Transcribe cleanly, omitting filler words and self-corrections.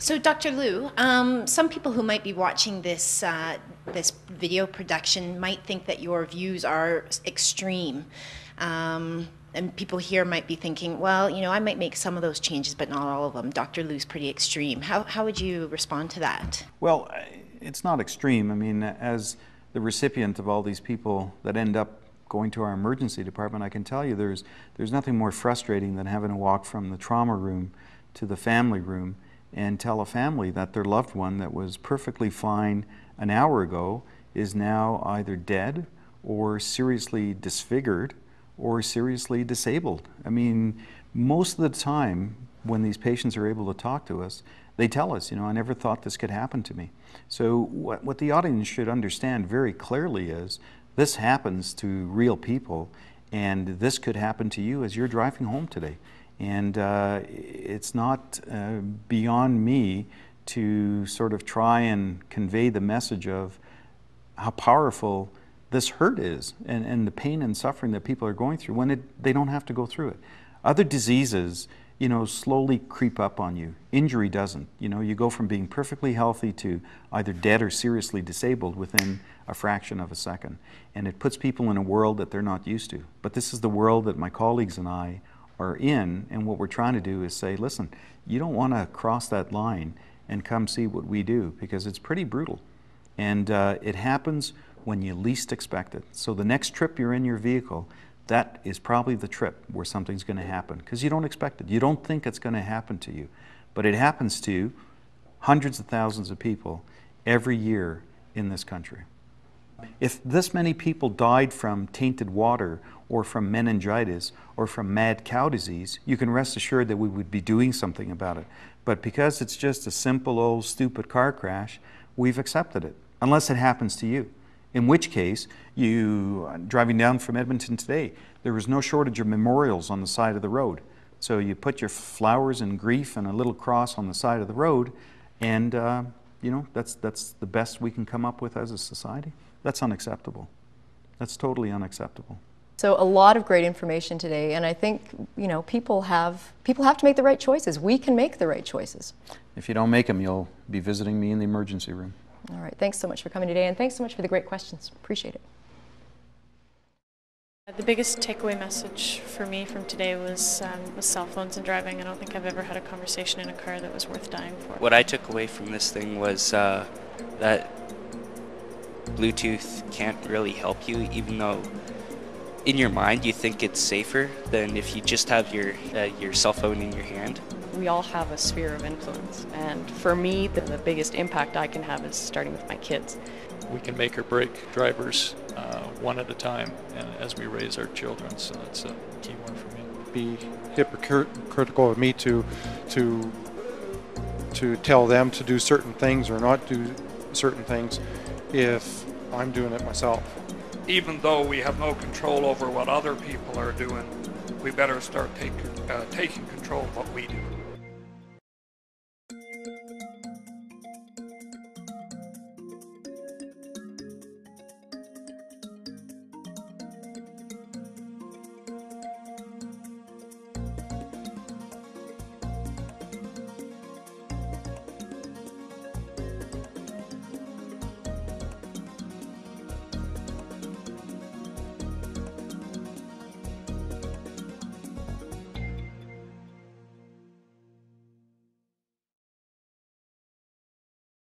So, Dr. Liu, some people who might be watching this this video production might think that your views are extreme. And people here might be thinking, well, you know, I might make some of those changes, but not all of them. Dr. Liu's pretty extreme. How would you respond to that? Well, it's not extreme. I mean, as the recipient of all these people that end up going to our emergency department, I can tell you there's nothing more frustrating than having to walk from the trauma room to the family room and tell a family that their loved one that was perfectly fine an hour ago is now either dead or seriously disfigured or seriously disabled. I mean, most of the time when these patients are able to talk to us, they tell us, you know, I never thought this could happen to me. So what the audience should understand very clearly is this happens to real people, and this could happen to you as you're driving home today. And it's not beyond me to sort of try and convey the message of how powerful this hurt is and the pain and suffering that people are going through when they don't have to go through it. Other diseases, you know, slowly creep up on you. Injury doesn't. You know, you go from being perfectly healthy to either dead or seriously disabled within a fraction of a second. And it puts people in a world that they're not used to. But this is the world that my colleagues and I are in, and what we're trying to do is say, listen, you don't want to cross that line and come see what we do, because it's pretty brutal. And it happens when you least expect it. So the next trip you're in your vehicle, that is probably the trip where something's going to happen, because you don't expect it. You don't think it's going to happen to you. But it happens to hundreds of thousands of people every year in this country. If this many people died from tainted water or from meningitis or from mad cow disease, you can rest assured that we would be doing something about it. But because it's just a simple old stupid car crash, we've accepted it, unless it happens to you. In which case, driving down from Edmonton today, there was no shortage of memorials on the side of the road. So you put your flowers and grief and a little cross on the side of the road, and you know, that's the best we can come up with as a society. That's unacceptable. That's totally unacceptable. So a lot of great information today, and I think, you know, people have to make the right choices. We can make the right choices. If you don't make them, you'll be visiting me in the emergency room. All right, thanks so much for coming today, and thanks so much for the great questions. Appreciate it. The biggest takeaway message for me from today was cell phones and driving. I don't think I've ever had a conversation in a car that was worth dying for. What I took away from this thing was that Bluetooth can't really help you, even though in your mind you think it's safer than if you just have your cell phone in your hand. We all have a sphere of influence, and for me the biggest impact I can have is starting with my kids. We can make or break drivers one at a time, and as we raise our children, so that's a key one for me. Be hypocritical of me to tell them to do certain things or not do certain things if I'm doing it myself. Even though we have no control over what other people are doing, we better start taking control of what we do.